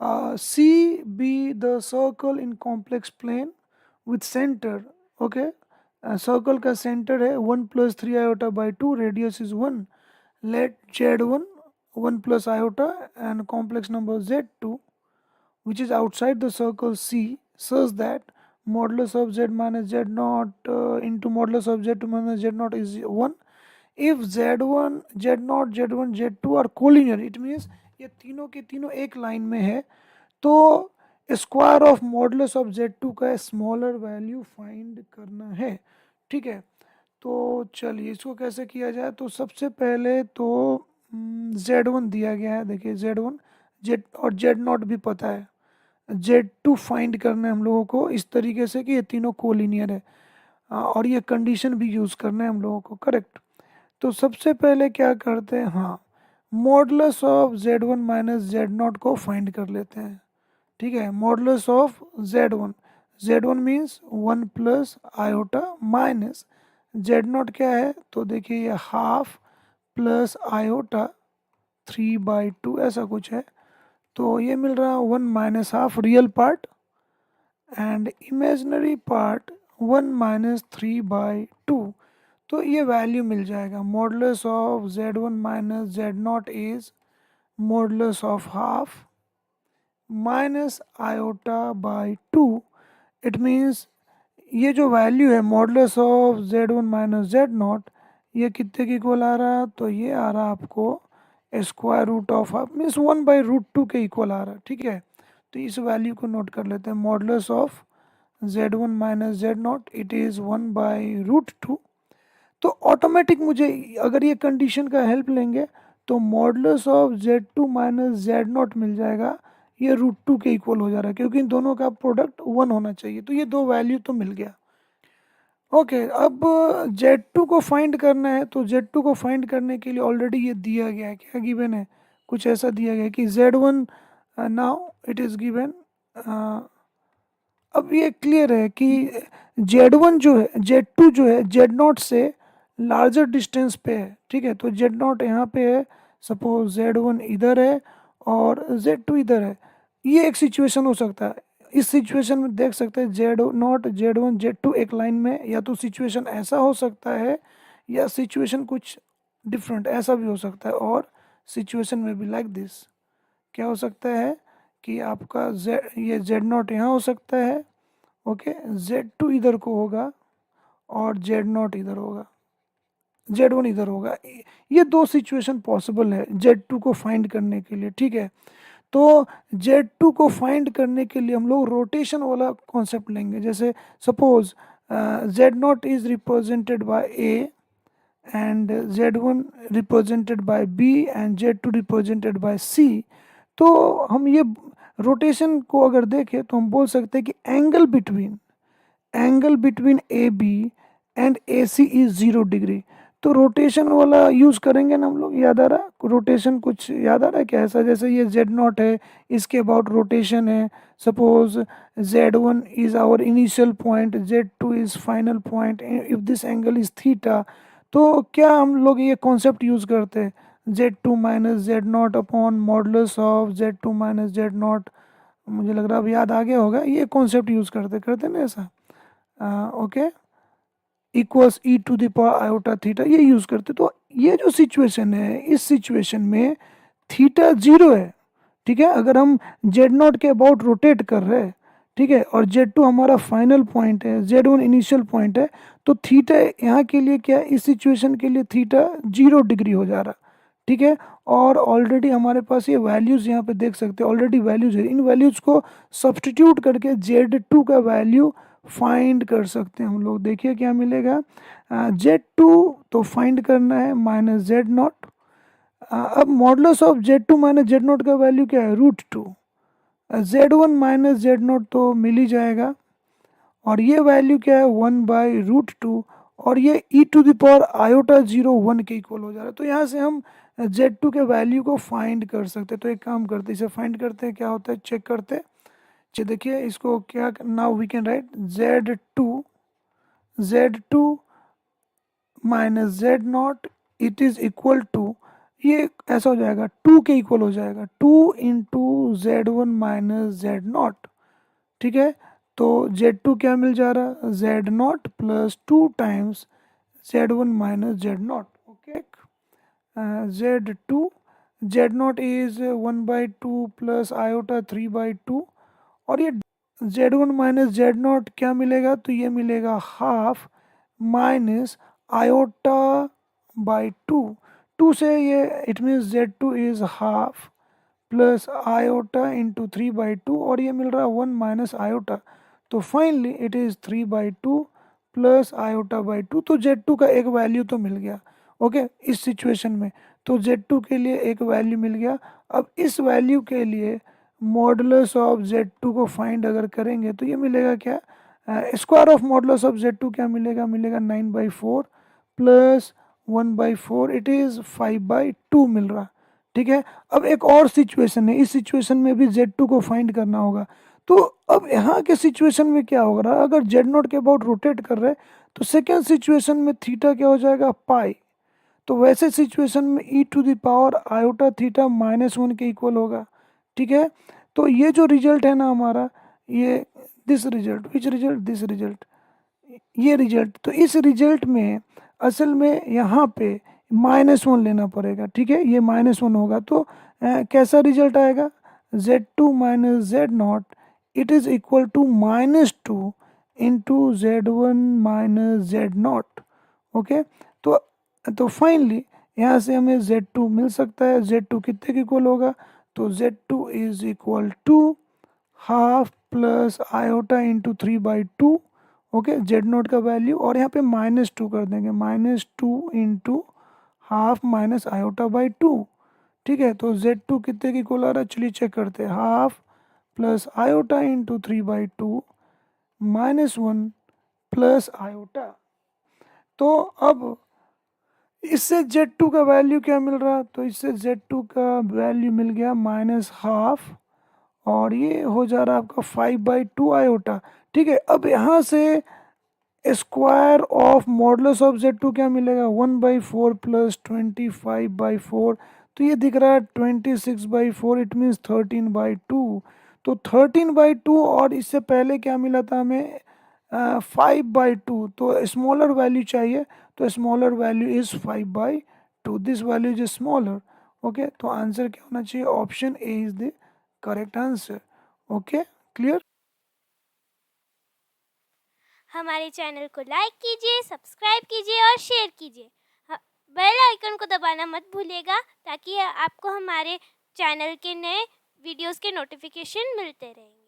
C be the circle in complex plane with center. Okay, circle का center है 1 plus 3 iota by 2, radius is 1. Let Z1 1 plus iota and complex number Z2 which is outside the circle C such that modulus of Z minus Z naught into modulus of Z2 minus Z naught is 1. If Z1 Z naught Z1 Z2 are collinear, it means ये तीनों के तीनों एक line में है, तो square of modulus of Z2 का smaller value find करना है। ठीक है, तो चलिए इसको कैसे किया जाए। तो सबसे पहले तो Z1 दिया गया है, देखिए Z1 Z और Z नॉट भी पता है, Z2 फाइंड करना है हम लोगों को इस तरीके से कि ये तीनों कोलिनियर है। और ये कंडीशन भी यूज़ करना है हम लोगों को, करेक्ट। तो सबसे पहले क्या करते हैं, हाँ, modulus of Z1 minus Z not को फाइंड कर लेते हैं। ठीक है, modulus of Z1, Z1 means 1 plus iota minus Z not क्या है, तो देखिए ये हाफ प्लस आयोटा 3/2 ऐसा कुछ है। तो ये मिल रहा 1 minus half real part and imaginary part 1 minus 3/2। तो ये वैल्यू मिल जाएगा। Modulus of Z1 minus Z not is modulus of half minus iota by 2। It means ये जो वैल्यू है modulus of Z1 minus Z not, ये कितने की equal आ रहा है, तो ये आ रहा आपको square root of half means 1/√2 के इक्वल आ रहा है। ठीक है, तो इस वैल्यू को नोट कर लेते हैं। Modulus of Z1 minus Z not it is 1/√2। तो ऑटोमेटिक मुझे अगर ये कंडीशन का हेल्प लेंगे तो modulus of Z2 minus Z naught मिल जाएगा, ये √2 के इक्वल हो जा रहा है क्योंकि इन दोनों का प्रोडक्ट 1 होना चाहिए। तो ये दो वैल्यू तो मिल गया। ओके, अब Z2 को फाइंड करना है। तो Z2 को फाइंड करने के लिए ऑलरेडी ये दिया गया है, क्या गिवन है, कुछ ऐसा दिया गया है कि Z1 now it is given. अब ये क्लियर है कि Z1 जो है, Z2 जो है Z नॉट से लार्जर डिस्टेंस पे है। ठीक है, तो Z नॉट यहाँ पे है, सपोज Z1 इधर है और Z2 इधर है। ये एक सिचुएशन हो सकता है। इस सिचुएशन में देख सकते हैं Z नॉट Z1 Z2 एक लाइन में, या तो सिचुएशन ऐसा हो सकता है या सिचुएशन कुछ डिफरेंट ऐसा भी हो सकता है। और सिचुएशन में भी लाइक दिस क्या हो सकता है कि आपका ये Z नॉट यहाँ हो सकता है, ओके, Z2 इधर को होगा और Z नॉट इधर होगा, Z1 इधर होगा। ये दो सिचुएशन पॉसिबल है Z2 को फाइंड करने के लिए। ठीक है, तो Z2 को फाइंड करने के लिए हम लोग रोटेशन वाला कॉन्सेप्ट लेंगे। जैसे suppose Z not is represented by A and Z1 represented by B and Z2 represented by C। तो हम ये रोटेशन को अगर देखें तो हम बोल सकते हैं कि angle between A B and A C is 0 degree. तो रोटेशन वाला यूज़ करेंगे ना हम लोग। याद आ रहा रोटेशन, कुछ याद आ रहा है क्या ऐसा, जैसे ये Z नॉट है, इसके अबाउट रोटेशन है। Suppose Z1 is our initial point, Z2 is final point, if this angle is theta. तो क्या हम लोग ये कॉन्सेप्ट यूज़ करते हैं, Z2 minus Z not upon modulus of Z2 minus Z not. मुझे लग रहा है अब याद आ गया होगा। ये कॉन्सेप्ट यूज़ करते करते ना ऐसा, okay, equals e to the power iota theta, ये यूज़ करते। तो ये जो सिचुएशन है, इस सिचुएशन में थीटा 0 है। ठीक है, अगर हम Z नॉट के अबाउट रोटेट कर रहे हैं, ठीक है, और Z2 हमारा फाइनल पॉइंट है, Z1 इनिशियल पॉइंट है, तो थीटा यहाँ के लिए क्या है, इस सिचुएशन के लिए थीटा 0 डिग्री हो जा रहा। ठीक है, और ऑलरेडी हमारे पास ये वैल्यूज़ यहाँ पे देख सकते हैं, ऑलरेडी वैल्यूज़ है। इन वैल्यूज़ को सब्सटीट्यूट करके Z2 का वैल्यू फाइंड कर सकते हैं हम लोग। देखिए क्या मिलेगा, Z2 तो फाइंड करना है माइनस Z नॉट। अब modulus of Z2 minus Z not का वैल्यू क्या है, √2। Z1 माइनस Z नॉट तो मिल ही जाएगा, और ये वैल्यू क्या है, 1/√2, और ये ई टू द पावर आयोटा 0 1 के इक्वल हो जा रहा है। तो यहाँ से हम Z2 के वैल्यू को फाइंड कर सकते हैं। तो एक काम करते हैं, इसे फाइंड करते हैं, क्या होता है चेक करते हैं। देखिए इसको क्या, now we can write Z2 minus Z not it is equal to, ये ऐसा हो जाएगा 2 के इक्वल हो जाएगा, 2 इंटू Z1 माइनस Z0, ठीक है। तो Z2 क्या मिल जा रहा, Z0 plus 2 times Z1 minus Z0, okay. Z2, Z0 is 1/2 plus iota 3/2, और ये Z1 माइनस Z0 क्या मिलेगा, तो ये मिलेगा हाफ माइनस आयोटा बाई 2 से ये it means Z2 is half plus iota into 3/2, और ये मिल रहा है 1 माइनस आयोटा। तो finally it is 3/2 plus iota by 2। तो Z2 का एक वैल्यू तो मिल गया, ओके इस सिचुएशन में। तो Z2 के लिए एक वैल्यू मिल गया। अब इस वैल्यू के लिए मॉडुलस ऑफ Z2 को फाइंड अगर करेंगे तो ये मिलेगा क्या, square of modulus of Z2 क्या मिलेगा, मिलेगा 9/4 प्लस 1/4, इट इज़ 5/2 मिल रहा, ठीक है। अब एक और सिचुएशन है, इस सिचुएशन में भी Z2 को फाइंड करना होगा। तो अब यहाँ के सिचुएशन में क्या होगा, अगर Z0 के अबाउट रोटेट कर रहे हैं तो सेकेंड सिचुएशन में थीटा क्या हो जाएगा, पाई। तो वैसे सिचुएशन में e⁻ आयोटा थीटा -1 के इक्वल होगा, ठीक है। तो ये जो रिजल्ट है ना हमारा, ये this result, which result, this result, ये रिजल्ट, तो इस रिजल्ट में असल में यहाँ पे -1 लेना पड़ेगा, ठीक है। ये -1 होगा तो कैसा रिजल्ट आएगा, Z2 minus Z0 it is equal to -2 into Z1 minus Z0, okay. तो फाइनली यहाँ से हमें Z2 मिल सकता है। Z2 कितने के इक्वल होगा, तो Z2 is equal to half plus iota into 3/2, okay. Z0 का वैल्यू, और यहाँ पे -2 कर देंगे, -2 into half minus iota by 2, ठीक है। तो Z2 कितने की इक्वल आ रहा है, चलिए चेक करते हैं, half plus iota into 3/2 -1 plus iota. तो अब इससे Z2 का वैल्यू क्या मिल रहा, तो इससे Z2 का वैल्यू मिल गया -1/2, और ये हो जा रहा है आपका 5/2 आयोटा, ठीक है। अब यहाँ से square of modulus of Z2 क्या मिलेगा, 1/4 प्लस 25/4, तो ये दिख रहा है 26/4, इट मीन्स 13/2। तो 13/2, और इससे पहले क्या मिला था हमें, 5/2, तो स्मॉलर वैल्यू चाहिए, तो smaller value is 5/2, this value is smaller, okay. तो आंसर क्या होना चाहिए, option A is the correct answer, okay clear. हमारे चैनल को लाइक कीजिए, सब्सक्राइब कीजिए और शेयर कीजिए। बेल आइकन को दबाना मत भूलिएगा ताकि आपको हमारे चैनल के नए वीडियोस के नोटिफिकेशन मिलते रहेंगे।